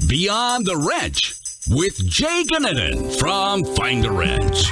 Beyond the Wrench with Goninen from Find a Wrench.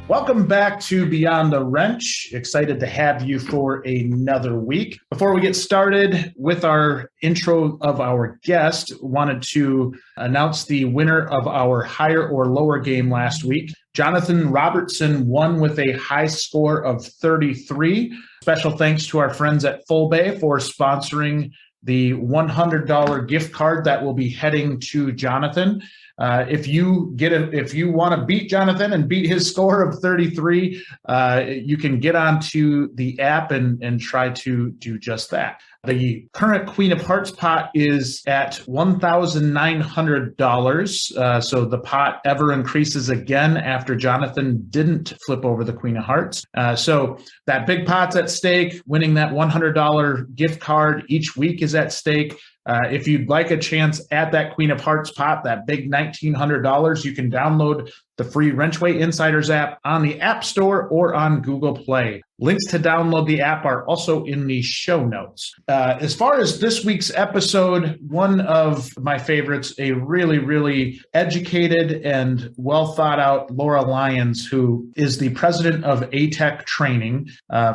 Welcome back to Beyond the Wrench. Excited to have you for another week. Before we get started with our intro of our guest, wanted to announce the winner of our higher or lower game last week. Jonathan Robertson won with a high score of 33. Special thanks to our friends at Full Bay for sponsoring the $100 gift card that will be heading to Jonathan. If you want to beat Jonathan and beat his score of 33, you can get onto the app and try to do just that. The current Queen of Hearts pot is at $1,900. So the pot ever increases again after Jonathan didn't flip over the Queen of Hearts. So that big pot's at stake. Winning that $100 gift card each week is at stake. If you'd like a chance at that Queen of Hearts pot, that big $1,900, you can download the free WrenchWay Insiders app on the App Store or on Google Play. Links to download the app are also in the show notes. As far as this week's episode, one of my favorites, a really, really educated and well thought out Laura Lyons, who is the president of ATech Training.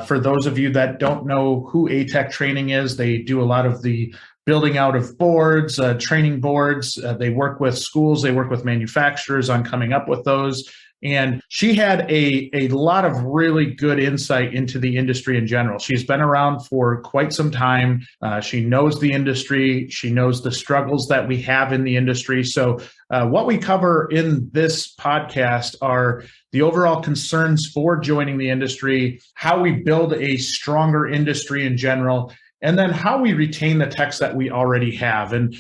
For those of you that don't know who ATech Training is, they do a lot of the building out of boards, training boards. They work with schools, they work with manufacturers on coming up with those. And she had a lot of really good insight into the industry in general. She's been around for quite some time. She knows the industry. She knows the struggles that we have in the industry. So what we cover in this podcast are the overall concerns for joining the industry, how we build a stronger industry in general, and then how we retain the techs that we already have. And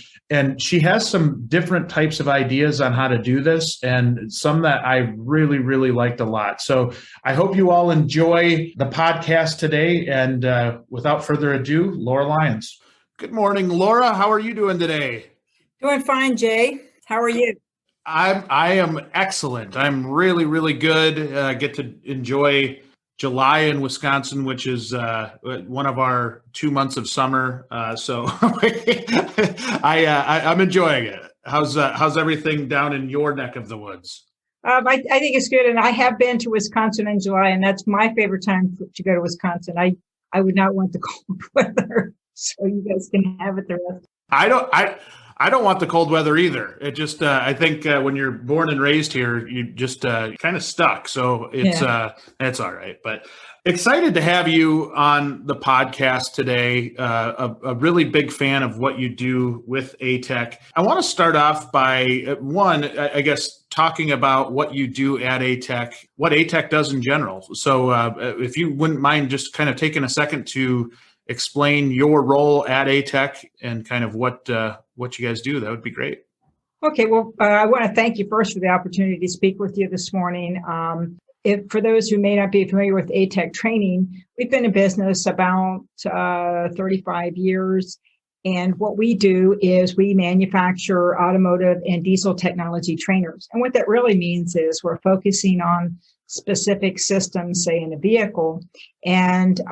she has some different types of ideas on how to do this, and some that I really, really liked a lot. So I hope you all enjoy the podcast today. And without further ado, Laura Lyons. Good morning, Laura. How are you doing today? Doing fine, Jay. How are you? I am excellent. I'm really, really good. Get to enjoy July in Wisconsin, which is one of our 2 months of summer. So I'm enjoying it. How's everything down in your neck of the woods? I think it's good. And I have been to Wisconsin in July, and that's my favorite time to go to Wisconsin. I would not want the cold weather, so you guys can have it the rest. I don't want the cold weather either. It just, I think when you're born and raised here, you just kind of stuck. So it's all right. But excited to have you on the podcast today. A really big fan of what you do with ATech. I want to start off by I guess, talking about what you do at ATech, what ATech does in general. So if you wouldn't mind just kind of taking a second to explain your role at ATech and kind of what you guys do, that would be great. Okay, well, I want to thank you first for the opportunity to speak with you this morning. For those who may not be familiar with ATech Training, we've been in business about 35 years. And what we do is we manufacture automotive and diesel technology trainers. And what that really means is we're focusing on specific systems, say in a vehicle, and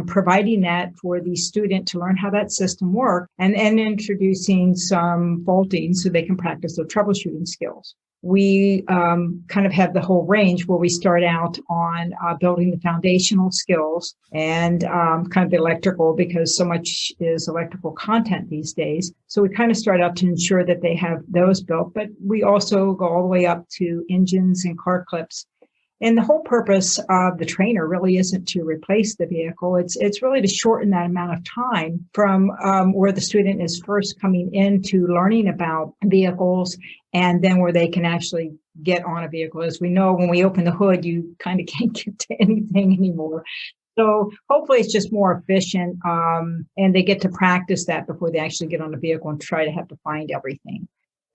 providing that for the student to learn how that system works, and introducing some faulting so they can practice their troubleshooting skills. We kind of have the whole range where we start out on building the foundational skills and kind of the electrical, because so much is electrical content these days. So we kind of start out to ensure that they have those built, but we also go all the way up to engines and car clips. And the whole purpose of the trainer really isn't to replace the vehicle. It's really to shorten that amount of time from where the student is first coming into learning about vehicles, and then where they can actually get on a vehicle. As we know, when we open the hood, you kind of can't get to anything anymore. So hopefully it's just more efficient, and they get to practice that before they actually get on a vehicle and try to have to find everything.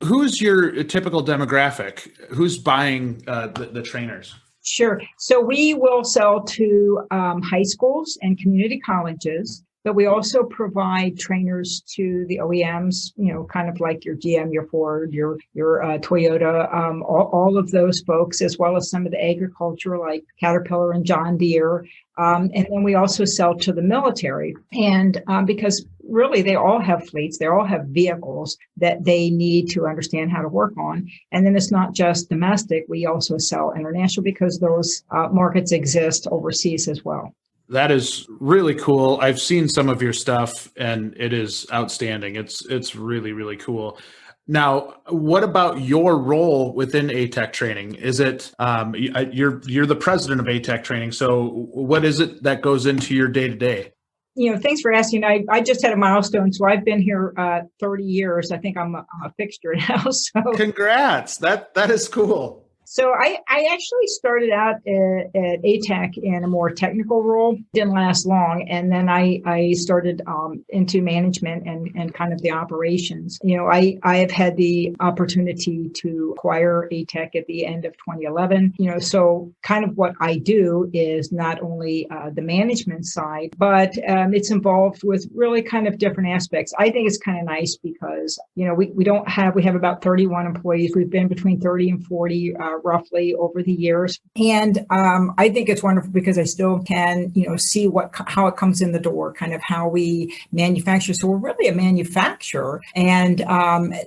Who's your typical demographic? Who's buying the trainers? Sure. So we will sell to high schools and community colleges. but we also provide trainers to the OEMs, kind of like your GM, your Ford, your Toyota, all of those folks, as well as some of the agriculture like Caterpillar and John Deere. And then we also sell to the military. And because really they all have fleets, they all have vehicles that they need to understand how to work on. And then it's not just domestic. We also sell international because those markets exist overseas as well. That is really cool. I've seen some of your stuff and it is outstanding. It's really, really cool. Now, what about your role within ATech Training? Is it you're the president of ATech Training? So, what is it that goes into your day to day? Thanks for asking. I just had a milestone, so I've been here 30 years. I think I'm a fixture now. So, congrats! That is cool. So I actually started out at ATEC in a more technical role. Didn't last long. And then I started into management and kind of the operations. I have had the opportunity to acquire ATEC at the end of 2011. So kind of what I do is not only the management side, but it's involved with really kind of different aspects. I think it's kind of nice because, we have about 31 employees. We've been between 30 and 40 roughly over the years. And I think it's wonderful because I still can, see how it comes in the door, kind of how we manufacture. So we're really a manufacturer. And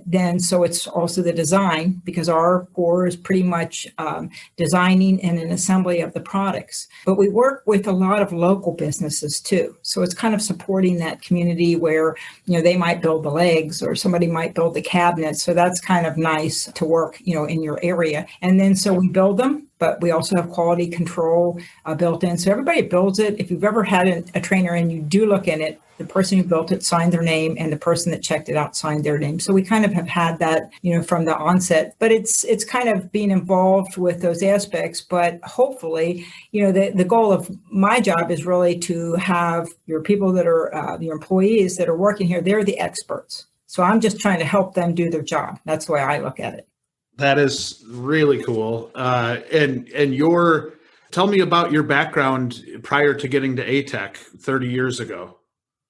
then so it's also the design because our core is pretty much designing and an assembly of the products. But we work with a lot of local businesses too. So it's kind of supporting that community where, they might build the legs or somebody might build the cabinets. So that's kind of nice to work, in your area. And then so we build them, but we also have quality control built in. So everybody builds it. If you've ever had a trainer and you do look in it, the person who built it signed their name and the person that checked it out signed their name. So we kind of have had that, from the onset, but it's kind of being involved with those aspects. But hopefully, the goal of my job is really to have your people that are your employees that are working here. They're the experts. So I'm just trying to help them do their job. That's the way I look at it. That is really cool. And tell me about your background prior to getting to ATEC 30 years ago.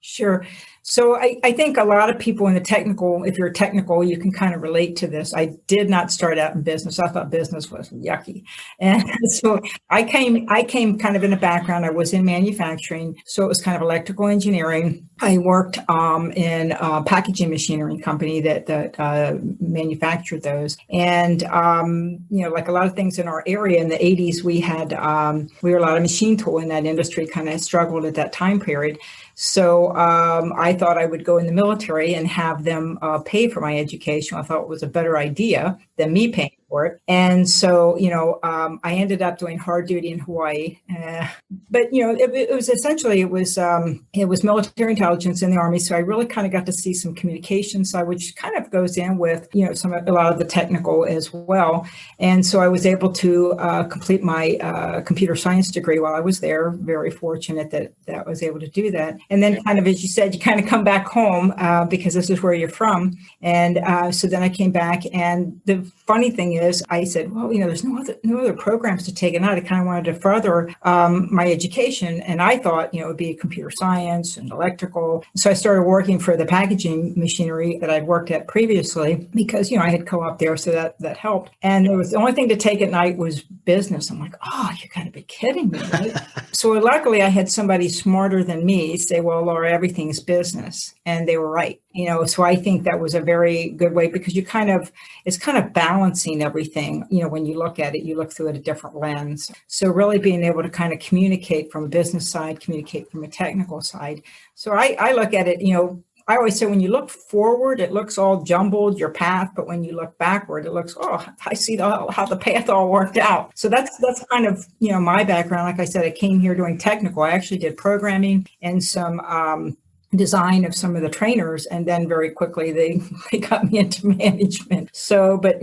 Sure. So I think a lot of people in the technical, if you're technical, you can kind of relate to this. I did not start out in business. I thought business was yucky. And so I came kind of in a background. I was in manufacturing. So it was kind of electrical engineering. I worked in a packaging machinery company that manufactured those. And, like a lot of things in our area in the 80s, we were a lot of machine tool in that industry, kind of struggled at that time period. So I thought I would go in the military and have them pay for my education. I thought it was a better idea than me paying for it. And so, I ended up doing hard duty in Hawaii. But, it was essentially, it was military intelligence in the Army. So I really kind of got to see some communication side, which kind of goes in with, a lot of the technical as well. And so I was able to complete my computer science degree while I was there. Very fortunate that I was able to do that. And then kind of, as you said, you kind of come back home because this is where you're from. And so then I came back. And the funny thing is, I said, well, there's no other programs to take it out. I kind of wanted to further my education. And I thought, it would be computer science and electrical. So I started working for the packaging machinery that I'd worked at previously because, I had co-op there. So that helped. And it was the only thing to take at night was business. I'm like, oh, you got to be kidding me. Right? So luckily I had somebody smarter than me say, well, Laura, everything's business. And they were right. So I think that was a very good way because it's kind of balancing everything. When you look at it, you look through it a different lens. So really being able to kind of communicate from a business side, communicate from a technical side. So I look at it, I always say when you look forward, it looks all jumbled, your path, but when you look backward, it looks, I see how the path all worked out. So that's kind of, my background. Like I said, I came here doing technical. I actually did programming and some design of some of the trainers. And then very quickly, they got me into management. So, but,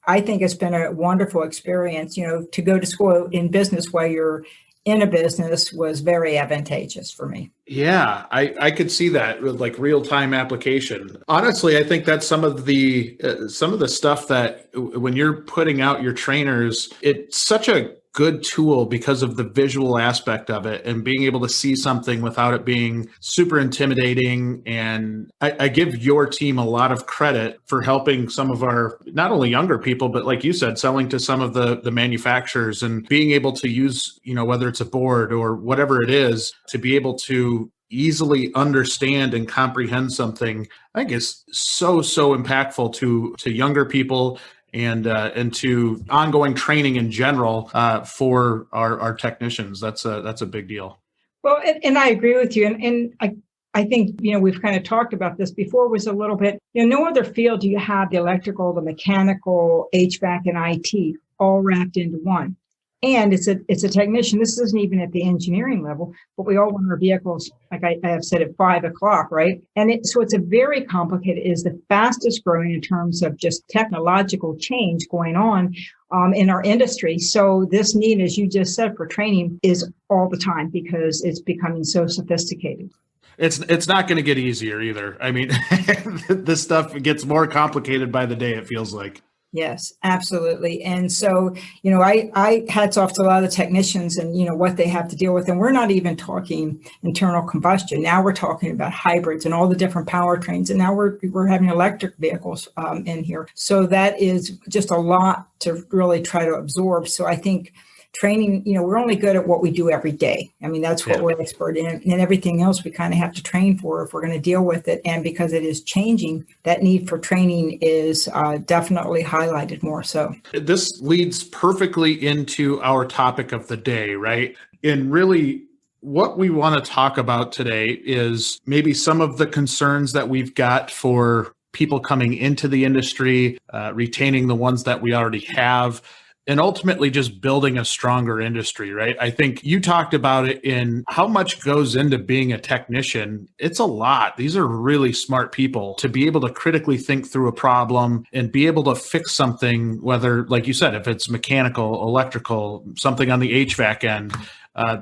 I think it's been a wonderful experience, to go to school in business while you're in a business was very advantageous for me. Yeah, I could see that with like real-time application. Honestly, I think that's some of the stuff that when you're putting out your trainers, it's such a good tool because of the visual aspect of it and being able to see something without it being super intimidating. And I give your team a lot of credit for helping some of our, not only younger people, but like you said, selling to some of the manufacturers and being able to use, whether it's a board or whatever it is, to be able to easily understand and comprehend something, I think is so impactful to younger people and to ongoing training in general for our technicians. That's a big deal. Well, and I agree with you. And I think, we've kind of talked about this before, was a little bit, no other field do you have the electrical, the mechanical, HVAC, and IT all wrapped into one. And it's a technician. This isn't even at the engineering level, but we all want our vehicles, like I have said, at 5 o'clock, right? And so it's a very complicated, is the fastest growing in terms of just technological change going on in our industry. So this need, as you just said, for training is all the time because it's becoming so sophisticated. It's not going to get easier either. I mean, this stuff gets more complicated by the day, it feels like. Yes, absolutely. And so, I hats off to a lot of the technicians and, what they have to deal with. And we're not even talking internal combustion. Now we're talking about hybrids and all the different powertrains. And now we're having electric vehicles in here. So that is just a lot to really try to absorb. So I think training, we're only good at what we do every day. I mean, that's what we're expert in. And everything else we kind of have to train for if we're going to deal with it. And because it is changing, that need for training is definitely highlighted more so. This leads perfectly into our topic of the day, right? And really, what we want to talk about today is maybe some of the concerns that we've got for people coming into the industry, retaining the ones that we already have, and ultimately just building a stronger industry, right? I think you talked about it in how much goes into being a technician. It's a lot. These are really smart people to be able to critically think through a problem and be able to fix something, whether, like you said, if it's mechanical, electrical, something on the HVAC end.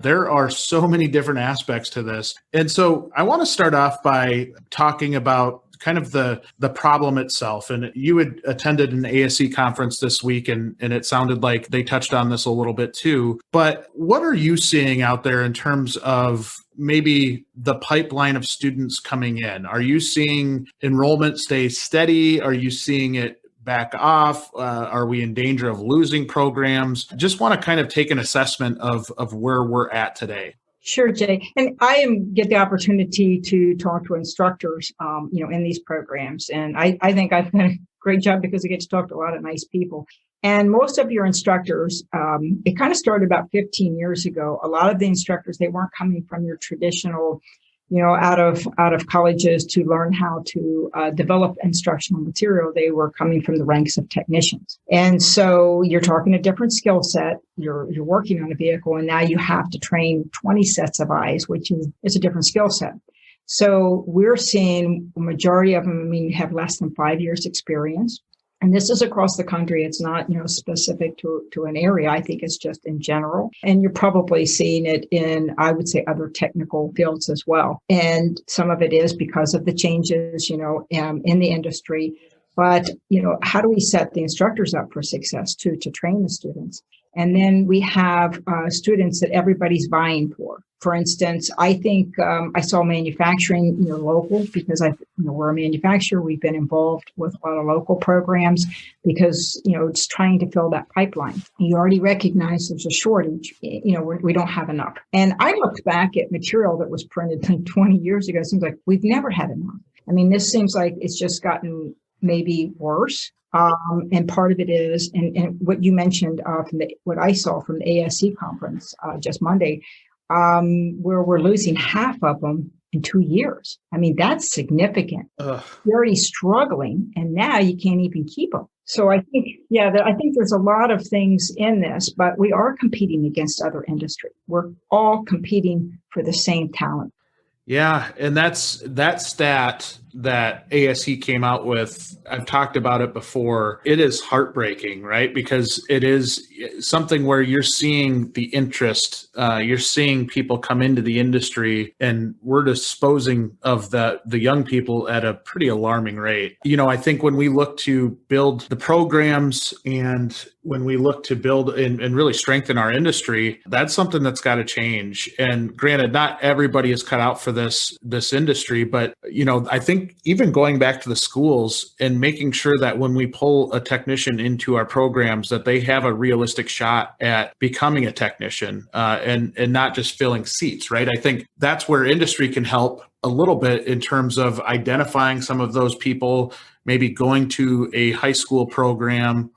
There are so many different aspects to this. And so I want to start off by talking about kind of the problem itself. And you had attended an ASE conference this week, and it sounded like they touched on this a little bit too. But what are you seeing out there in terms of maybe the pipeline of students coming in? Are you seeing enrollment stay steady? Are you seeing it back off? Are we in danger of losing programs? Just want to kind of take an assessment of where we're at today. Sure, Jay. And I get the opportunity to talk to instructors, in these programs. And I think I've done a great job because I get to talk to a lot of nice people. And most of your instructors, it kind of started about 15 years ago. A lot of the instructors, they weren't coming from your traditional, out of colleges to learn how to develop instructional material. They were coming from the ranks of technicians. And so you're talking a different skill set. You're working on a vehicle, and now you have to train 20 sets of eyes, which is a different skill set. So we're seeing a majority of them, have less than 5 years experience. And this is across the country. It's not, specific to an area. I think it's just in general. And you're probably seeing it in, I would say, other technical fields as well. And some of it is because of the changes, in the industry. But, how do we set the instructors up for success too, to train the students? And then we have students that everybody's vying for. For instance, I think I saw manufacturing, local, because we're a manufacturer. We've been involved with a lot of local programs because, it's trying to fill that pipeline. You already recognize there's a shortage. We don't have enough. And I looked back at material that was printed like 20 years ago. It seems like we've never had enough. This seems like it's just gotten maybe worse. And part of it is, and what you mentioned from what I saw from the ASE conference just Monday, where we're losing half of them in 2 years. That's significant. Ugh. You're already struggling, and now you can't even keep them. So I think, I think there's a lot of things in this, but we are competing against other industry. We're all competing for the same talent. Yeah, and that stat that ASE came out with, I've talked about it before, it is heartbreaking, right? Because it is something where you're seeing the interest, you're seeing people come into the industry, and we're disposing of the young people at a pretty alarming rate. I think when we look to build the programs and when we look to build and really strengthen our industry, that's something that's got to change. And granted, not everybody is cut out for this industry, but I think even going back to the schools and making sure that when we pull a technician into our programs, that they have a realistic shot at becoming a technician and not just filling seats, right? I think that's where industry can help a little bit in terms of identifying some of those people, maybe going to a high school program,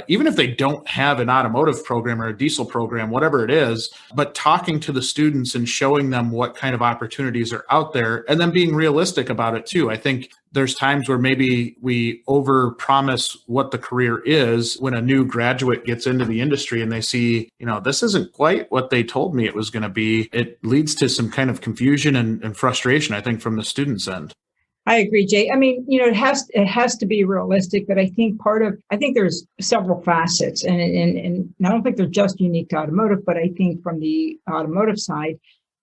even if they don't have an automotive program or a diesel program, whatever it is, but talking to the students and showing them what kind of opportunities are out there, and then being realistic about it too. I think there's times where maybe we overpromise what the career is when a new graduate gets into the industry and they see, this isn't quite what they told me it was going to be. It leads to some kind of confusion and frustration, I think, from the students' end. I agree, Jay. I mean, it has to be realistic, but I think there's several facets, and I don't think they're just unique to automotive, but I think from the automotive side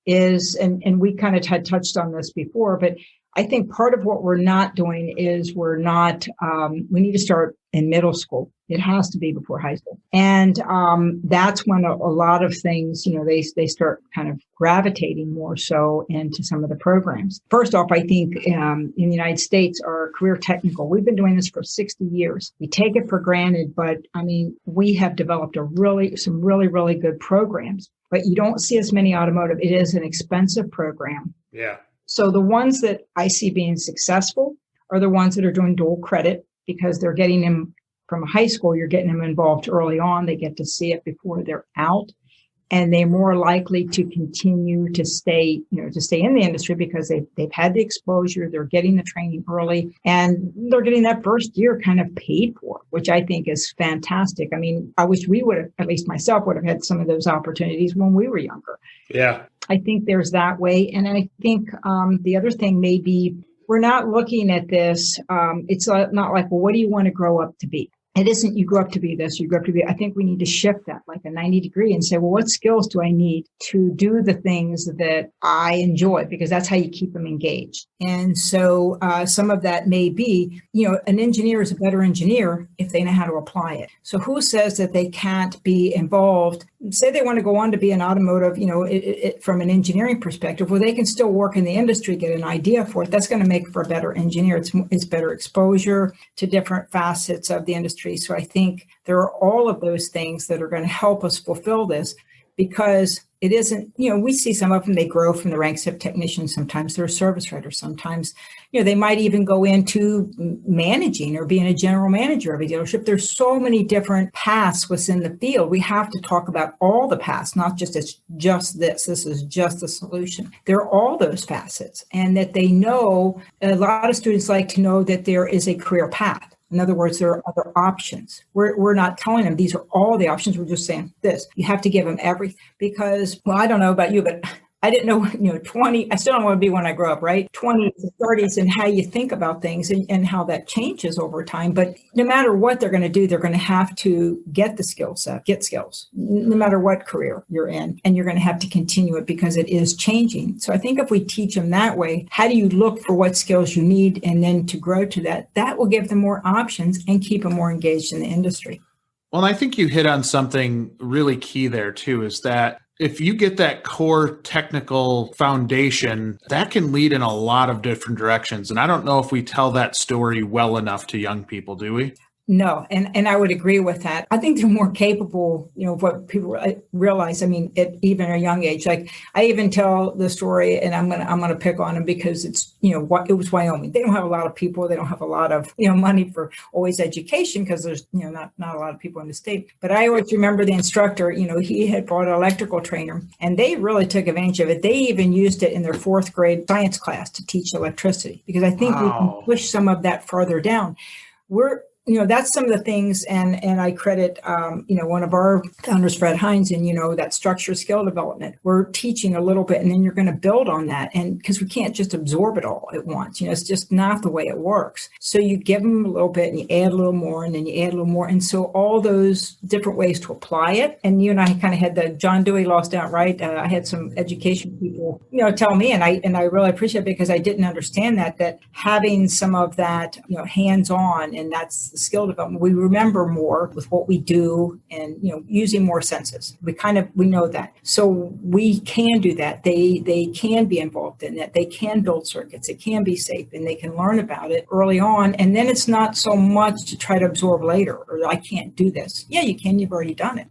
is, and we kind of had touched on this before, but I think part of what we're not doing is we need to start in middle school. It has to be before high school. And that's when a lot of things, they start kind of gravitating more so into some of the programs. First off, I think in the United States, our career technical, we've been doing this for 60 years. We take it for granted, but I mean, we have developed some really, really good programs, but you don't see as many automotive. It is an expensive program. Yeah. So the ones that I see being successful are the ones that are doing dual credit, because they're getting them from high school. You're getting them involved early on. They get to see it before they're out, and they're more likely to continue to stay in the industry because they've had the exposure. They're getting the training early, and they're getting that first year kind of paid for, which I think is fantastic. I mean, I wish we would have, at least myself, would have had some of those opportunities when we were younger. Yeah. I think there's that way. And I think the other thing may be, we're not looking at this. It's not like, well, what do you want to grow up to be? It isn't you grow up to be this, you grow up to be. I think we need to shift that like a 90 degree and say, well, what skills do I need to do the things that I enjoy? Because that's how you keep them engaged. And so some of that may be, an engineer is a better engineer if they know how to apply it. So who says that they can't be involved? Say they want to go on to be an automotive, from an engineering perspective, well, they can still work in the industry, get an idea for it. That's going to make for a better engineer. It's better exposure to different facets of the industry. So I think there are all of those things that are going to help us fulfill this, because it isn't, we see some of them, they grow from the ranks of technicians. Sometimes they're a service writer. Sometimes, they might even go into managing or being a general manager of a dealership. There's so many different paths within the field. We have to talk about all the paths, not just it's just this is just the solution. There are all those facets, and that they know, a lot of students like to know that there is a career path. In other words, there are other options. We're not telling them these are all the options. We're just saying this. You have to give them everything, because, well, I don't know about you, but I didn't know, 20, I still don't want to be when I grow up, right? 20s and 30s, and how you think about things and how that changes over time. But no matter what they're going to do, they're going to have to get the skill set, get skills, no matter what career you're in. And you're going to have to continue it because it is changing. So I think if we teach them that way, how do you look for what skills you need and then to grow to that will give them more options and keep them more engaged in the industry. Well, I think you hit on something really key there too, is that if you get that core technical foundation, that can lead in a lot of different directions. And I don't know if we tell that story well enough to young people, do we? No, and I would agree with that. I think they're more capable, of what people realize. I mean, at even a young age, like I even tell the story, and I'm gonna pick on them because it's, it was Wyoming. They don't have a lot of people. They don't have a lot of, money for always education, because there's, not a lot of people in the state. But I always remember the instructor, he had brought an electrical trainer, and they really took advantage of it. They even used it in their 4th grade science class to teach electricity, because I think we can push some of that further down. that's some of the things, and I credit, one of our founders, Fred Hines, and, that structure skill development. We're teaching a little bit, and then you're going to build on that. And because we can't just absorb it all at once, it's just not the way it works. So you give them a little bit and you add a little more, and then you add a little more. And so all those different ways to apply it. And you and I kind of had the John Dewey lost out, right? I had some education people, tell me, and I really appreciate it, because I didn't understand that having some of that, hands-on, and that's the skill development. We remember more with what we do, and using more senses. We know that, so we can do that. They can be involved in that. They can build circuits. It can be safe, and they can learn about it early on. And then it's not so much to try to absorb later, or I can't do this. Yeah, you can. You've already done it.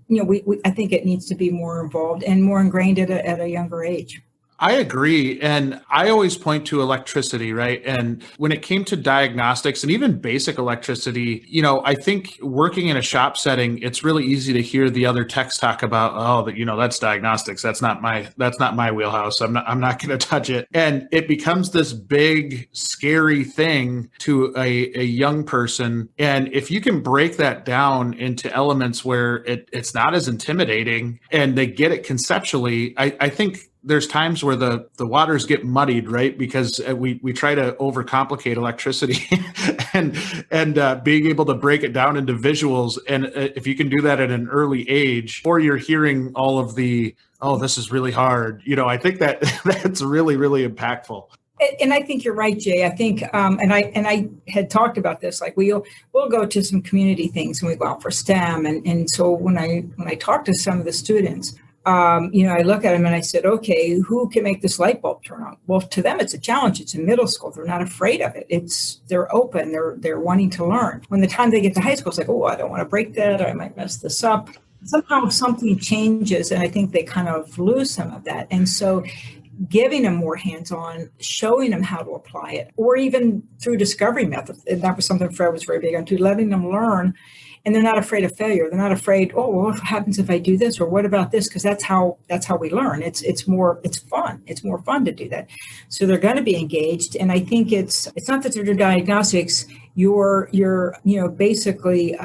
I think it needs to be more involved and more ingrained at a younger age. I agree. And I always point to electricity, right? And when it came to diagnostics and even basic electricity, I think working in a shop setting, it's really easy to hear the other techs talk about, that's diagnostics. That's not my wheelhouse. I'm not going to touch it. And it becomes this big, scary thing to a young person. And if you can break that down into elements where it's not as intimidating and they get it conceptually, I think there's times where the waters get muddied, right? Because we try to overcomplicate electricity and being able to break it down into visuals. And if you can do that at an early age, or you're hearing all of the, this is really hard. I think that's really, really impactful. And I think you're right, Jay. I think, and I had talked about this, like we'll go to some community things and we go out for STEM. And so when I talk to some of the students, I look at them and I said, okay, who can make this light bulb turn on? Well, to them, it's a challenge. It's in middle school. They're not afraid of it. They're open. They're wanting to learn. When the time they get to high school, it's like, I don't want to break that, or I might mess this up. Somehow something changes, and I think they kind of lose some of that. And so giving them more hands-on, showing them how to apply it, or even through discovery methods. And that was something Fred was very big on too, letting them learn. And they're not afraid of failure. They're not afraid, what happens if I do this? Or what about this? Because that's how we learn. It's fun. It's more fun to do that. So they're going to be engaged. And I think it's not that they're doing diagnostics. You're basically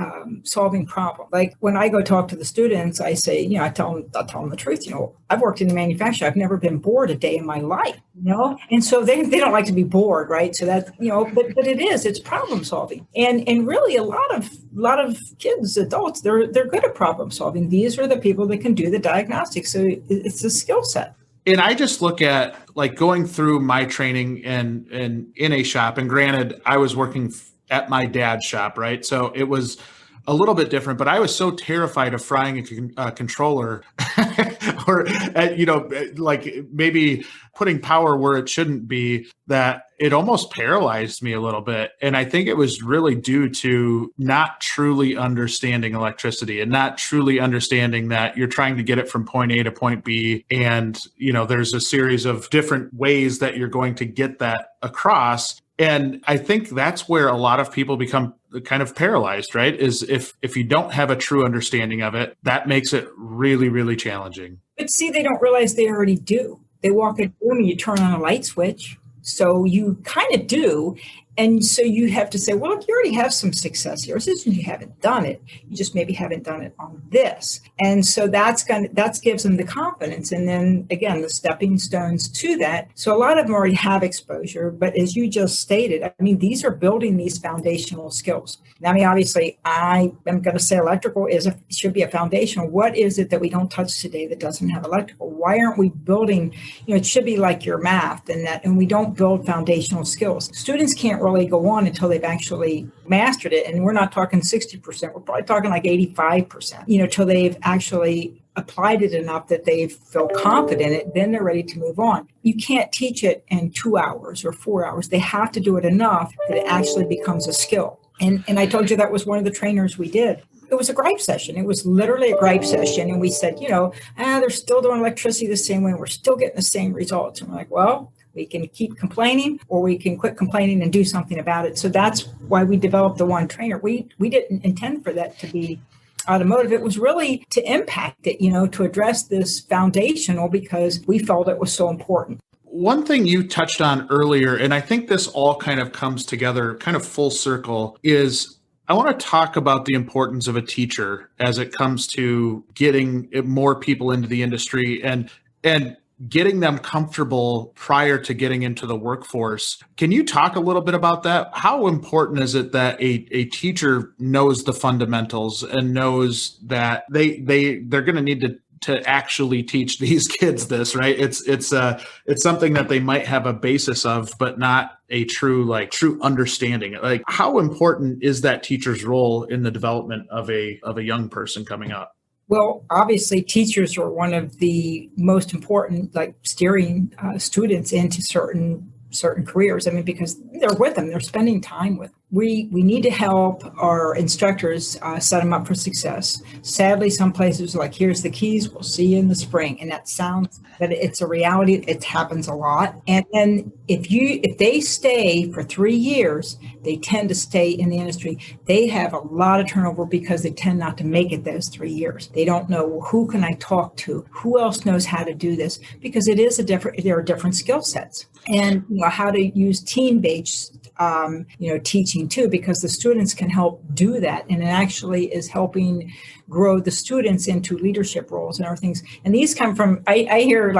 solving problems. Like when I go talk to the students, I say, I'll tell them the truth. I've worked in the manufacturer. I've never been bored a day in my life, and so they don't like to be bored, right? So that, but it's problem solving. And really a lot of kids, adults, they're good at problem solving. These are the people that can do the diagnostics. So it's a skill set. And I just look at like going through my training and in a shop, and granted, I was working at my dad's shop, right? So it was a little bit different, but I was so terrified of frying a controller or, like maybe putting power where it shouldn't be, that it almost paralyzed me a little bit. And I think it was really due to not truly understanding electricity and not truly understanding that you're trying to get it from point A to point B. And, there's a series of different ways that you're going to get that across. And I think that's where a lot of people become kind of paralyzed, right? Is if you don't have a true understanding of it, that makes it really, really challenging. But see, they don't realize they already do. They walk in the room and you turn on a light switch. So you kind of do. And so you have to say, well, look, you already have some success here. It's just you haven't done it. You just maybe haven't done it on this. And so that gives them the confidence. And then again, the stepping stones to that. So a lot of them already have exposure, but as you just stated, these are building these foundational skills. Obviously, I am going to say electrical should be a foundation. What is it that we don't touch today that doesn't have electrical? Why aren't we building, it should be like your math and we don't build foundational skills. Students can't really go on until they've actually mastered it. And we're not talking 60%, we're probably talking like 85%, till they've actually applied it enough that they feel confident in it, then they're ready to move on. You can't teach it in 2 hours or 4 hours. They have to do it enough that it actually becomes a skill. And I told you that was one of the trainers we did. It was a gripe session. It was literally a gripe session. And we said, they're still doing electricity the same way. And we're still getting the same results. And we're like, well, we can keep complaining or we can quit complaining and do something about it. So that's why we developed the one trainer. We didn't intend for that to be automotive. It was really to impact it, to address this foundational because we felt it was so important. One thing you touched on earlier, and I think this all kind of comes together kind of full circle, is I want to talk about the importance of a teacher as it comes to getting more people into the industry and getting them comfortable prior to getting into the workforce. Can you talk a little bit about that? How important is it that a teacher knows the fundamentals and knows that they're going to need to actually teach these kids this, right? It's something that they might have a basis of, but not a true understanding. Like, how important is that teacher's role in the development of a young person coming up? Well, obviously, teachers are one of the most important, like steering students into certain careers. I mean, because they're with them, they're spending time with them. We need to help our instructors set them up for success. Sadly, some places are like, here's the keys, we'll see you in the spring. And that sounds, but it's a reality. It happens a lot. And then if they stay for 3 years, they tend to stay in the industry. They have a lot of turnover because they tend not to make it those 3 years. They don't know, well, who can I talk to? Who else knows how to do this? Because there are different skill sets. And how to use team-based teaching too, because the students can help do that, and it actually is helping grow the students into leadership roles and other things. And these come from I hear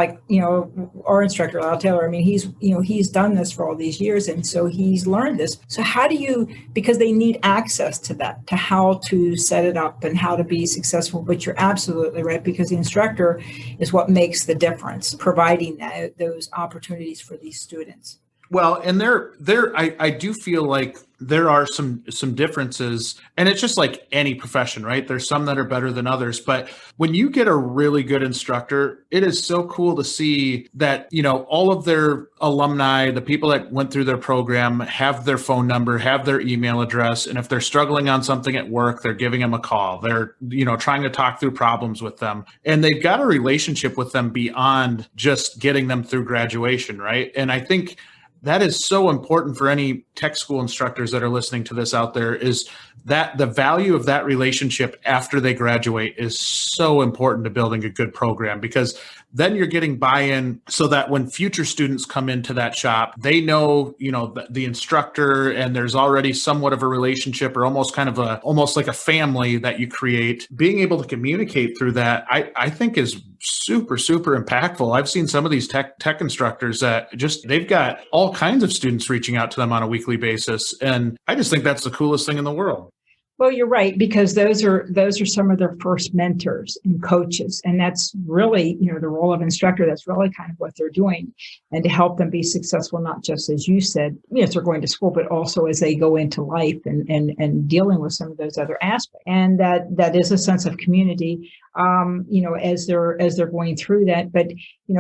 our instructor Lyle Taylor. I mean, he's done this for all these years, and so he's learned this. So how do you, because they need access to that, to how to set it up and how to be successful. But you're absolutely right, because the instructor is what makes the difference, providing those opportunities for these students. Well, and I do feel like there are some differences, and it's just like any profession, right? There's some that are better than others, but when you get a really good instructor, it is so cool to see that, all of their alumni, the people that went through their program, have their phone number, have their email address. And if they're struggling on something at work, they're giving them a call. They're, trying to talk through problems with them, and they've got a relationship with them beyond just getting them through graduation, right? And I think that is so important for any tech school instructors that are listening to this out there, is that the value of that relationship after they graduate is so important to building a good program, because then you're getting buy-in so that when future students come into that shop, they know, the instructor, and there's already somewhat of a relationship, or almost like a family that you create. Being able to communicate through that, I think is super, super impactful. I've seen some of these tech instructors that they've got all kinds of students reaching out to them on a weekly basis. And I just think that's the coolest thing in the world. Well, you're right, because those are some of their first mentors and coaches. And that's really, the role of instructor. That's really kind of what they're doing, and to help them be successful, not just, as you said, as they're going to school, but also as they go into life and dealing with some of those other aspects. And that is a sense of community, as they're going through that. But,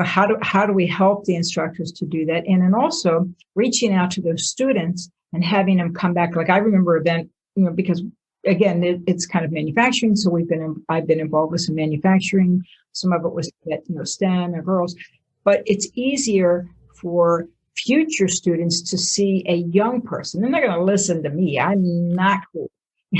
how do we help the instructors to do that? And then also reaching out to those students and having them come back. Like, I remember an event, because again, it's kind of manufacturing. So I've been involved with some manufacturing. Some of it was at, STEM and girls, but it's easier for future students to see a young person. They're not going to listen to me. I'm not cool.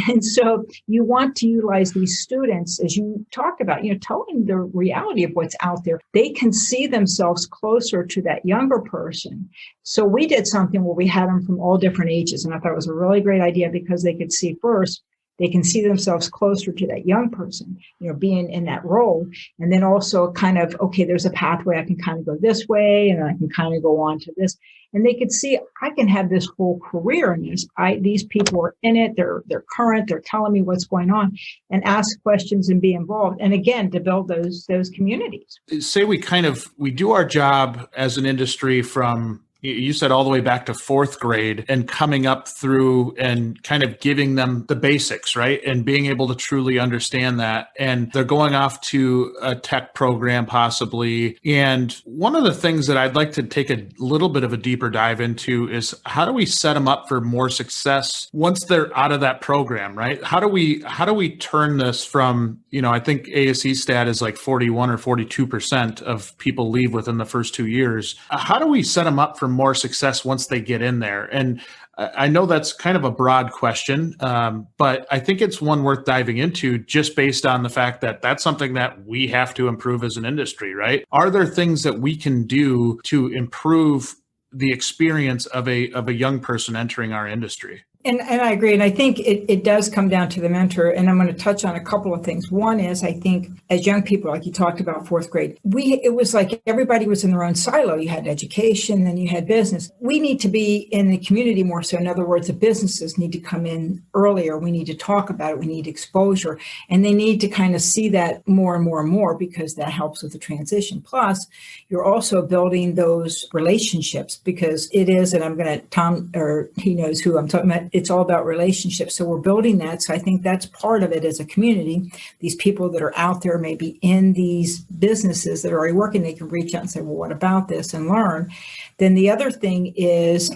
And so you want to utilize these students, as you talk about, telling the reality of what's out there. They can see themselves closer to that younger person. So we did something where we had them from all different ages. And I thought it was a really great idea, because they could see first, they can see themselves closer to that young person, being in that role. And then also kind of, okay, there's a pathway. I can kind of go this way, and I can kind of go on to this. And they could see, I can have this whole career in this. These people are in it. They're current. They're telling me what's going on, and ask questions and be involved. And again, to build those communities. Say we do our job as an industry from, you said, all the way back to fourth grade, and coming up through and kind of giving them the basics, right? And being able to truly understand that. And they're going off to a tech program possibly. And one of the things that I'd like to take a little bit of a deeper dive into is, how do we set them up for more success once they're out of that program, right? How do we turn this from, I think ASE stat is like 41 or 42% of people leave within the first 2 years. How do we set them up for more success once they get in there? And I know that's kind of a broad question, but I think it's one worth diving into, just based on the fact that that's something that we have to improve as an industry, right? Are there things that we can do to improve the experience of a young person entering our industry? And I agree. And I think it does come down to the mentor. And I'm going to touch on a couple of things. One is, I think as young people, like you talked about fourth grade, it was like everybody was in their own silo. You had education, then you had business. We need to be in the community more so. In other words, the businesses need to come in earlier. We need to talk about it. We need exposure. And they need to kind of see that more and more and more, because that helps with the transition. Plus, you're also building those relationships, because it is, and I'm going to, Tom, or he knows who I'm talking about, it's all about relationships. So we're building that. So I think that's part of it as a community. These people that are out there, maybe in these businesses that are already working, they can reach out and say, well, what about this, and learn. Then the other thing is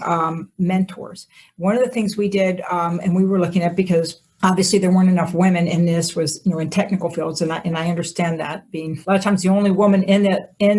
mentors. One of the things we did, and we were looking at, because obviously there weren't enough women in this, was, in technical fields. And I understand that, being a lot of times the only woman in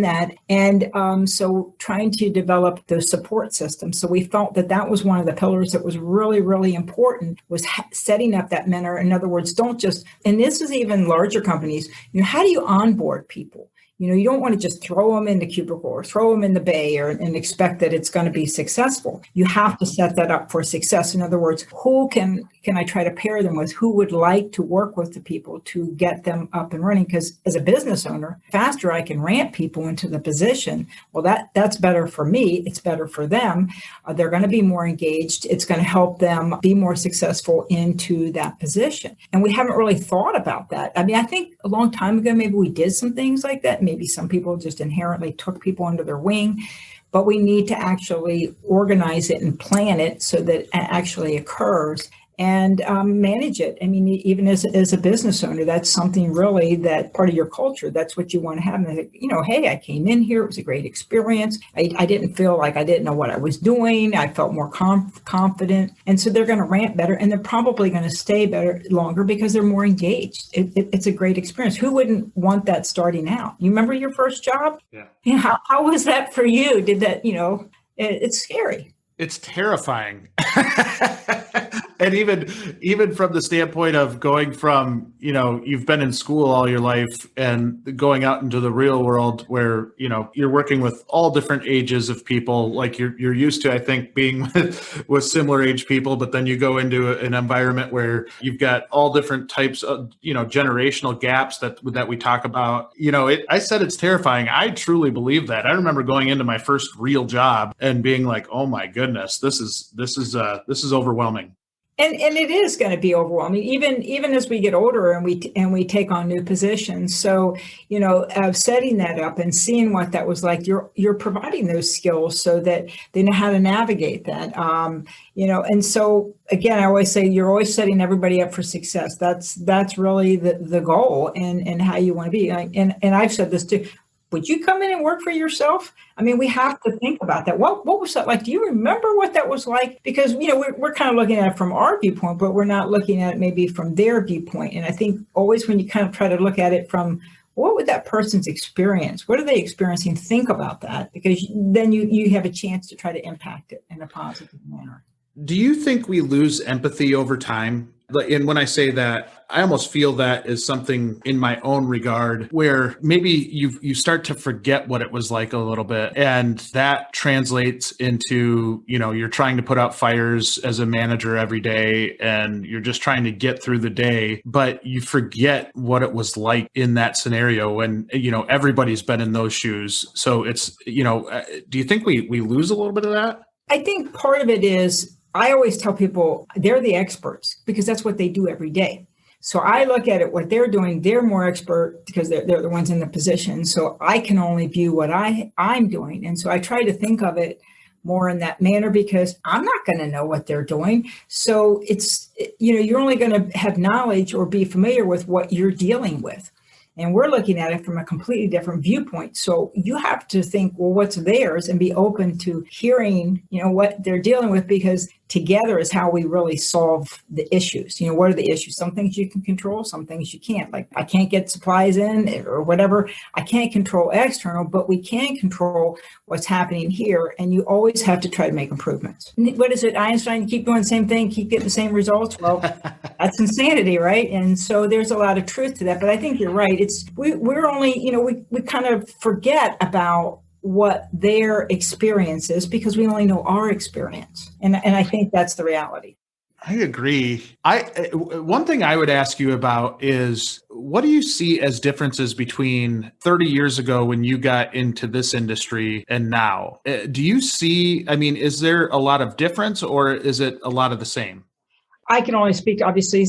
that. And so trying to develop those support systems. So we felt that was one of the pillars that was really, really important, was setting up that mentor. In other words, don't just, and this is even larger companies, how do you onboard people? You don't want to just throw them in the cubicle or throw them in the bay and expect that it's going to be successful. You have to set that up for success. In other words, who can I try to pair them with? Who would like to work with the people to get them up and running? Because as a business owner, faster I can ramp people into the position, well, that's better for me. It's better for them. They're going to be more engaged. It's going to help them be more successful into that position. And we haven't really thought about that. I mean, I think a long time ago, maybe we did some things like that. Maybe some people just inherently took people under their wing, but we need to actually organize it and plan it so that it actually occurs, and manage it. I mean, even as a business owner, that's something really that part of your culture. That's what you want to have. And hey, I came in here. It was a great experience. I didn't feel like I didn't know what I was doing. I felt more confident. And so they're going to ramp better, and they're probably going to stay better longer because they're more engaged. It's a great experience. Who wouldn't want that starting out? You remember your first job? Yeah. How was that for you? Did that, it's scary. It's terrifying. And even from the standpoint of going from, you've been in school all your life and going out into the real world where, you're working with all different ages of people, like you're used to, I think, being with similar age people, but then you go into an environment where you've got all different types of, generational gaps that we talk about. I said it's terrifying. I truly believe that. I remember going into my first real job and being like, oh my goodness, this is overwhelming. And it is going to be overwhelming, even as we get older and we take on new positions. So, setting that up and seeing what that was like, you're providing those skills so that they know how to navigate that. And so again, I always say you're always setting everybody up for success. That's really the goal and how you want to be. And I've said this too. Would you come in and work for yourself? I mean, we have to think about that. What was that like? Do you remember what that was like? Because, we're kind of looking at it from our viewpoint, but we're not looking at it maybe from their viewpoint. And I think always when you kind of try to look at it from what would that person's experience? What are they experiencing? Think about that, because then you have a chance to try to impact it in a positive manner. Do you think we lose empathy over time? And when I say that, I almost feel that is something in my own regard where maybe you start to forget what it was like a little bit. And that translates into, you're trying to put out fires as a manager every day and you're just trying to get through the day, but you forget what it was like in that scenario when, everybody's been in those shoes. So it's, do you think we lose a little bit of that? I think part of it is, I always tell people they're the experts because that's what they do every day. So I look at it, what they're doing, they're more expert because they're the ones in the position. So I can only view what I'm doing. And so I try to think of it more in that manner because I'm not going to know what they're doing. So it's, you're only going to have knowledge or be familiar with what you're dealing with. And we're looking at it from a completely different viewpoint. So you have to think, well, what's theirs and be open to hearing, what they're dealing with, because together is how we really solve the issues. What are the issues? Some things you can control, some things you can't. Like I can't get supplies in or whatever. I can't control external, but we can control what's happening here. And you always have to try to make improvements. What is it? Einstein, keep doing the same thing, keep getting the same results. Well, that's insanity, right? And so there's a lot of truth to that. But I think you're right. We're only, we kind of forget about what their experience is because we only know our experience. And I think that's the reality. I agree. One thing I would ask you about is, what do you see as differences between 30 years ago when you got into this industry and now? Do you see, I mean, is there a lot of difference, or is it a lot of the same? I can only speak, obviously,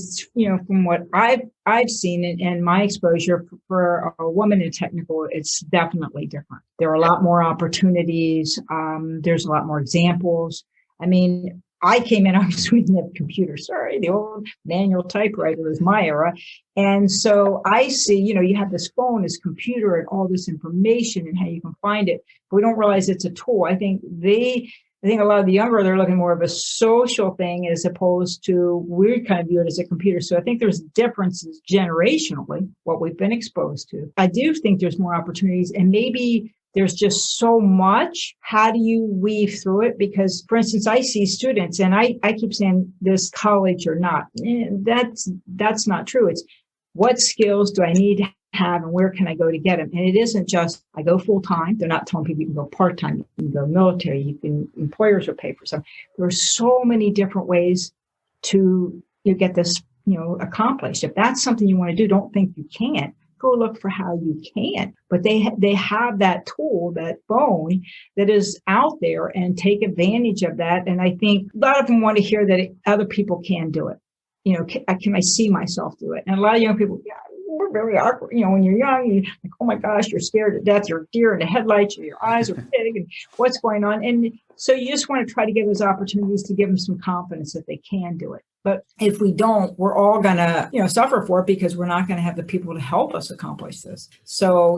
from what I've seen and my exposure for a woman in technical, it's definitely different. There are a lot more opportunities. There's a lot more examples. I mean, I came in, obviously, we didn't have computers. Sorry, the old manual typewriter was my era. And so I see, you have this phone, this computer, and all this information and how you can find it. But we don't realize it's a tool. I think a lot of the younger, they're looking more of a social thing as opposed to, we kind of view it as a computer. So I think there's differences generationally, what we've been exposed to. I do think there's more opportunities, and maybe there's just so much. How do you weave through it? Because, for instance, I see students, and I keep saying this college or not. That's not true. It's what skills do I need to have and where can I go to get them? And it isn't just I go full time. They're not telling people you can go part time, you can go military, employers will pay for some. There are so many different ways to get this accomplished. If that's something you want to do, don't think you can't. Go look for how you can. But they have that tool, that phone that is out there, and take advantage of that. And I think a lot of them want to hear that other people can do it. Can I see myself do it? And a lot of young people, we're very awkward. When you're young, you're like, oh my gosh, you're scared to death. You're a deer in the headlights, or your eyes are big, and what's going on? And so you just want to try to give those opportunities to give them some confidence that they can do it. But if we don't, we're all going to, suffer for it, because we're not going to have the people to help us accomplish this. So,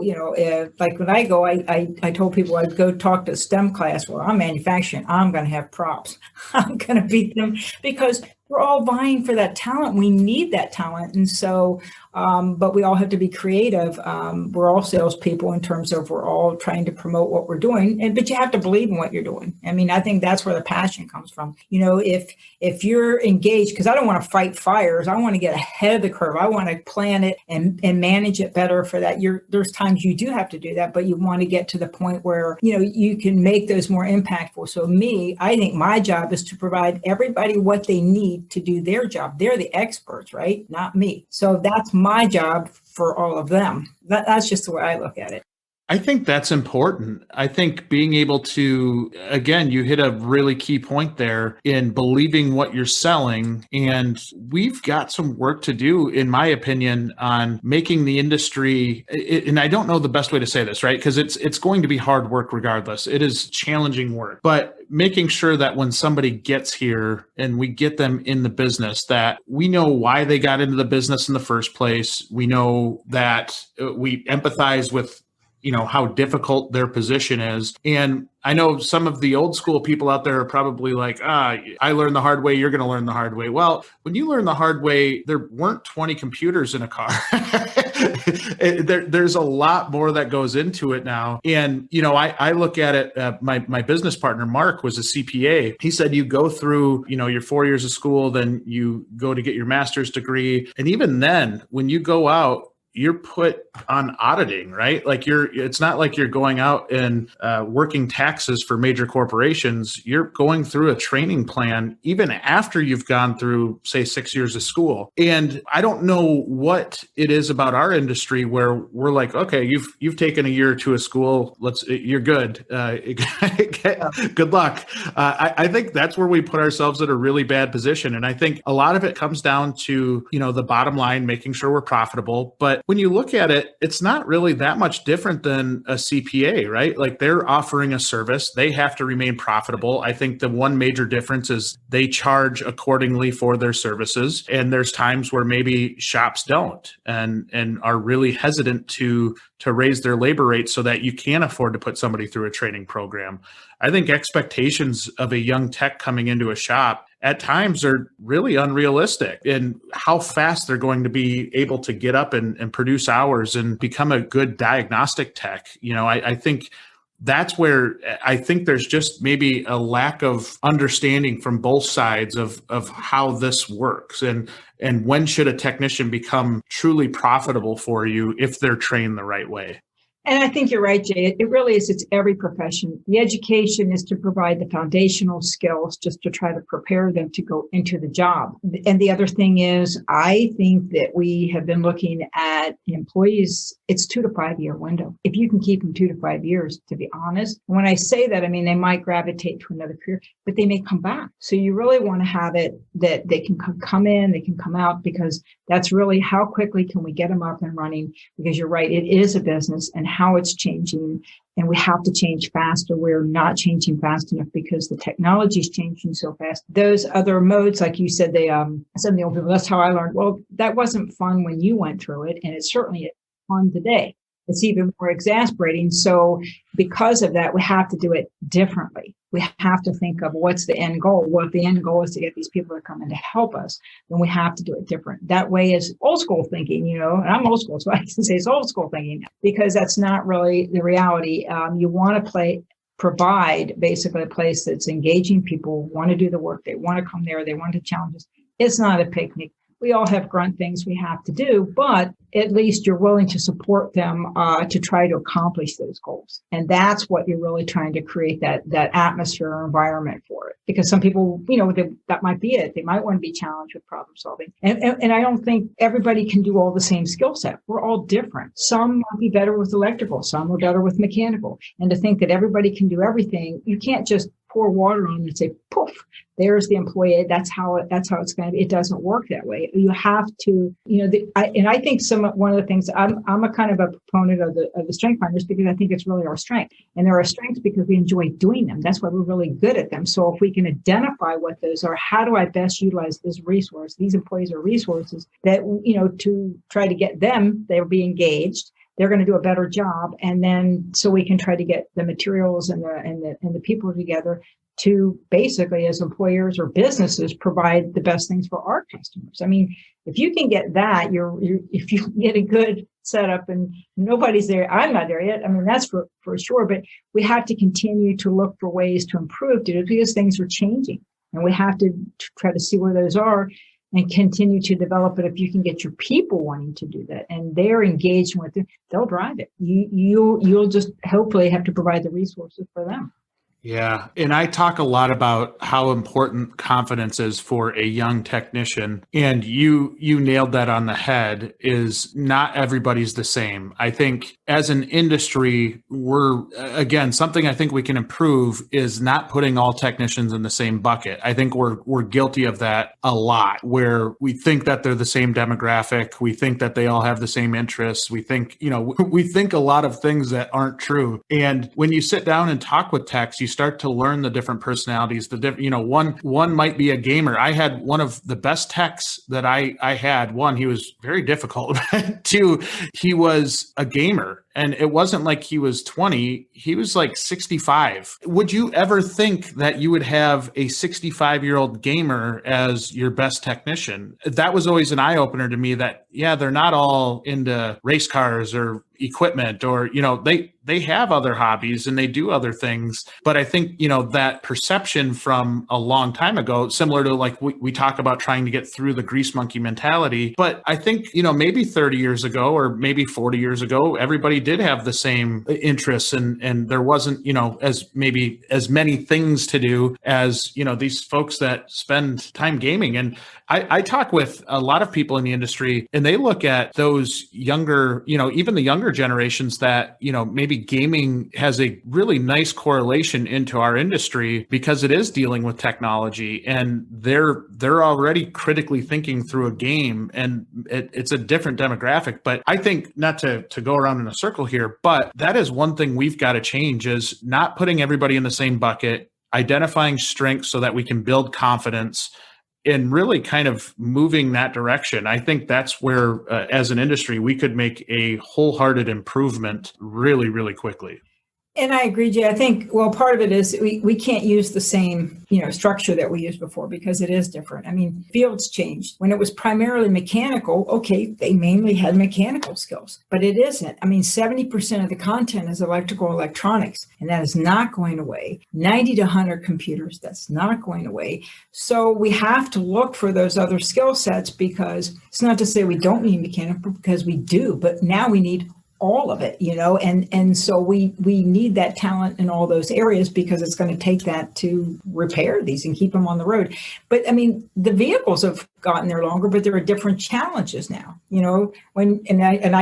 like when I go, I told people I'd go talk to a STEM class. Well, I'm manufacturing. I'm going to have props. I'm going to beat them, because we're all vying for that talent. We need that talent. And so, but we all have to be creative. We're all salespeople in terms of we're all trying to promote what we're doing. But you have to believe in what you're doing. I mean, I think that's where the passion comes from. If you're engaged, because I don't want to fight fires, I want to get ahead of the curve. I want to plan it and manage it better for that. There's times you do have to do that, but you want to get to the point where, you can make those more impactful. So I think my job is to provide everybody what they need to do their job. They're the experts, right? Not me. So that's my job for all of them. That's just the way I look at it. I think that's important. I think being able to, again, you hit a really key point there in believing what you're selling. And we've got some work to do, in my opinion, on making the industry, and I don't know the best way to say this, right? Because it's going to be hard work regardless. It is challenging work, but making sure that when somebody gets here and we get them in the business, that we know why they got into the business in the first place. We know that we empathize with how difficult their position is. And I know some of the old school people out there are probably like, I learned the hard way, you're going to learn the hard way. Well, when you learn the hard way, there weren't 20 computers in a car. There's a lot more that goes into it now. And, I look at it, my business partner, Mark, was a CPA. He said, you go through, your 4 years of school, then you go to get your master's degree. And even then, when you go out, you're put on auditing, right? Like it's not like you're going out and working taxes for major corporations. You're going through a training plan even after you've gone through, say, 6 years of school. And I don't know what it is about our industry where we're like, okay, you've taken a year or two of school. You're good. Good luck. I think that's where we put ourselves in a really bad position. And I think a lot of it comes down to, the bottom line, making sure we're profitable. But when you look at it, it's not really that much different than a CPA, right? Like, they're offering a service. They have to remain profitable. I think the one major difference is they charge accordingly for their services. And there's times where maybe shops don't and are really hesitant to raise their labor rates so that you can afford to put somebody through a training program. I think expectations of a young tech coming into a shop at times are really unrealistic in how fast they're going to be able to get up and produce hours and become a good diagnostic tech. I think that's where I think there's just maybe a lack of understanding from both sides of how this works. And when should a technician become truly profitable for you if they're trained the right way? And I think you're right, Jay. It really is. It's every profession. The education is to provide the foundational skills just to try to prepare them to go into the job. And the other thing is, I think that we have been looking at employees. It's 2 to 5 year window. If you can keep them 2 to 5 years, to be honest. When I say that, I mean, they might gravitate to another career, but they may come back. So you really want to have it that they can come in, they can come out, because that's really how quickly can we get them up and running? Because you're right, it is a business, and how it's changing, and we have to change faster. We're not changing fast enough because the technology is changing so fast. Those other modes, like you said, some of the old people, that's how I learned. Well, that wasn't fun when you went through it, and it certainly is fun today. It's even more exasperating. So because of that, we have to do it differently. We have to think of what's the end goal. Well, if the end goal is to get these people to come in to help us, then we have to do it different. That way is old school thinking, and I'm old school, so I can say it's old school thinking, because that's not really the reality. You want to provide basically a place that's engaging. People want to do the work. They want to come there. They want to challenge us. It's not a picnic. We all have grunt things we have to do, but at least you're willing to support them to try to accomplish those goals. And that's what you're really trying to create, that atmosphere or environment for it. Because some people, that might be it. They might want to be challenged with problem solving. And I don't think everybody can do all the same skill set. We're all different. Some might be better with electrical. Some are better with mechanical. And to think that everybody can do everything, you can't just pour water on and say, poof, there's the employee. That's how it's going to be. It doesn't work that way. You have to, I think one of the things, I'm a kind of a proponent of the strength finders, because I think it's really our strength. And there are strengths because we enjoy doing them. That's why we're really good at them. So if we can identify what those are, how do I best utilize this resource? These employees are resources that, to try to get them, they'll be engaged. They're going to do a better job. And then, so we can try to get the materials and the people together to basically, as employers or businesses, provide the best things for our customers. I mean, if you can get that, if you get a good setup, and nobody's there, I'm not there yet. I mean, that's for sure, but we have to continue to look for ways to improve because things are changing, and we have to try to see where those are and continue to develop it. If you can get your people wanting to do that and they're engaged with it, they'll drive it. You'll just hopefully have to provide the resources for them. Yeah. And I talk a lot about how important confidence is for a young technician. And you nailed that on the head. Is not everybody's the same. I think as an industry, something I think we can improve is not putting all technicians in the same bucket. I think we're guilty of that a lot, where we think that they're the same demographic. We think that they all have the same interests. We think a lot of things that aren't true. And when you sit down and talk with techs, you start to learn the different personalities. One might be a gamer. I had one of the best techs that I had. One, he was very difficult. Two, he was a gamer. And it wasn't like he was 20, he was like 65. Would you ever think that you would have a 65-year-old gamer as your best technician? That was always an eye-opener to me, that, yeah, they're not all into race cars or equipment, or, they have other hobbies and they do other things. But I think, that perception from a long time ago, similar to like we talk about trying to get through the grease monkey mentality. But I think, maybe 30 years ago or maybe 40 years ago, everybody did have the same interests, and there wasn't, as many things to do as, these folks that spend time gaming. And I talk with a lot of people in the industry, and they look at those younger, even the younger generations that, maybe gaming has a really nice correlation into our industry because it is dealing with technology, and they're already critically thinking through a game, and it's a different demographic. But I think, not to go around in a circle here, but that is one thing we've got to change, is not putting everybody in the same bucket, identifying strengths so that we can build confidence, and really kind of moving that direction. I think that's where, as an industry, we could make a wholehearted improvement really, really quickly. And I agree, Jay. I think, part of it is we can't use the same, structure that we used before, because it is different. I mean, fields changed. When it was primarily mechanical, okay, they mainly had mechanical skills, but it isn't. I mean, 70% of the content is electrical electronics, and that is not going away. 90 to 100 computers, that's not going away. So we have to look for those other skill sets, because it's not to say we don't need mechanical, because we do, but now we need all of it, and so we need that talent in all those areas because it's going to take that to repair these and keep them on the road. But I mean, the vehicles have gotten there longer, but there are different challenges now,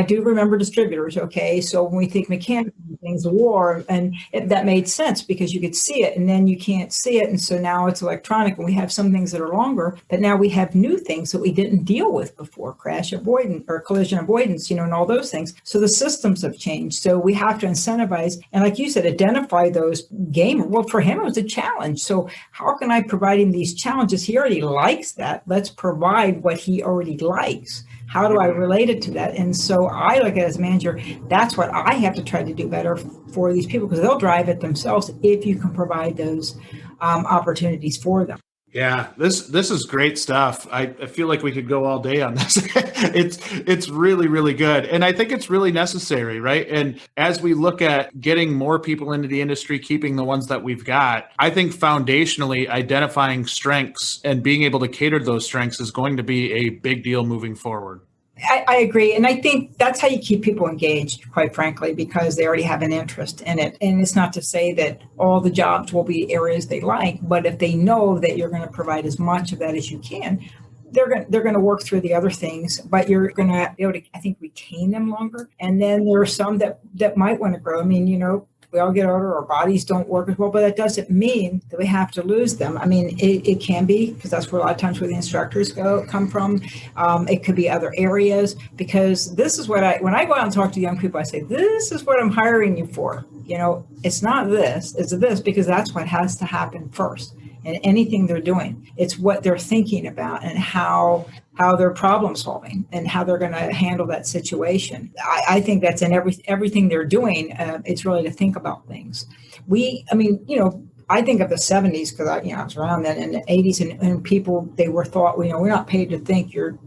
I do remember distributors. Okay. So when we think mechanical things, war, and that made sense because you could see it and then you can't see it. And so now it's electronic and we have some things that are longer, but now we have new things that we didn't deal with before, crash avoidance or collision avoidance, and all those things. So the systems have changed. So we have to incentivize. And like you said, identify those gamers. Well, for him, it was a challenge. So how can I provide him these challenges? He already likes that. Let's provide what he already likes. How do I relate it to that? And so I look at it as a manager, that's what I have to try to do better for these people because they'll drive it themselves if you can provide those opportunities for them. Yeah, this is great stuff. I feel like we could go all day on this. It's really, really good. And I think it's really necessary, right? And as we look at getting more people into the industry, keeping the ones that we've got, I think foundationally identifying strengths and being able to cater to those strengths is going to be a big deal moving forward. I agree. And I think that's how you keep people engaged, quite frankly, because they already have an interest in it. And it's not to say that all the jobs will be areas they like, but if they know that you're going to provide as much of that as you can, they're going to work through the other things, but you're going to be able to, I think, retain them longer. And then there are some that might want to grow. I mean, we all get older, our bodies don't work as well, but that doesn't mean that we have to lose them. I mean, it can be, because that's where a lot of times where the instructors come from. It could be other areas, because this is what when I go out and talk to young people, I say, this is what I'm hiring you for. It's not this, it's this, because that's what has to happen first. And anything they're doing, it's what they're thinking about and how they're problem solving and how they're going to handle that situation. I think that's in everything they're doing. It's really to think about things. I think of the 70s because I was around then, in the 80s, and people, they were thought, we're not paid to think, you're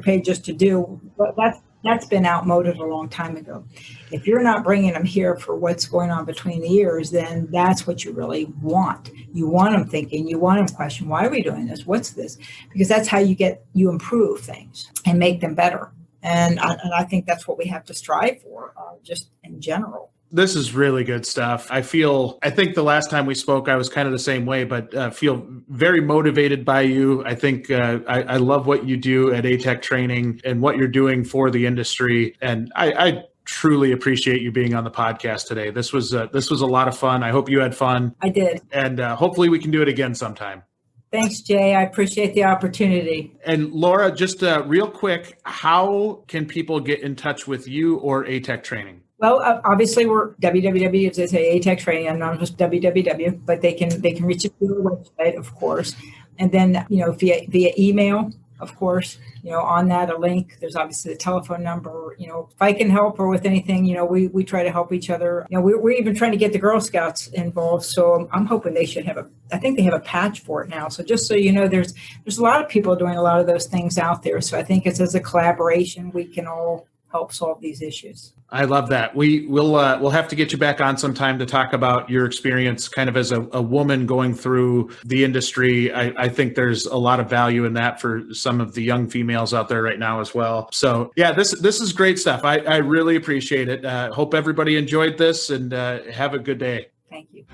paid just to do. But that's been outmoded a long time ago. If you're not bringing them here for what's going on between the ears, then that's what you really want. You want them thinking, you want them questioning, why are we doing this? What's this? Because that's how you improve things and make them better. And I think that's what we have to strive for, just in general. This is really good stuff. I think the last time we spoke, I was kind of the same way, but feel very motivated by you. I think I love what you do at ATech Training and what you're doing for the industry. And I truly appreciate you being on the podcast today. This was a lot of fun. I hope you had fun. I did. And hopefully we can do it again sometime. Thanks, Jay. I appreciate the opportunity. And Laura, just real quick, how can people get in touch with you or ATech Training? Well, obviously we're www, as they say, ATech Training. I'm not just www, but they can reach it through the website, of course, and then via email, of course. On that a link. There's obviously the telephone number. If I can help or with anything, we try to help each other. We're even trying to get the Girl Scouts involved. So I'm hoping they should have I think they have a patch for it now. So just so you know, there's a lot of people doing a lot of those things out there. So I think it's as a collaboration we can all help solve these issues. I love that. We'll have to get you back on sometime to talk about your experience kind of as a woman going through the industry. I think there's a lot of value in that for some of the young females out there right now as well. So yeah, this is great stuff. I really appreciate it. Hope everybody enjoyed this and have a good day. Thank you.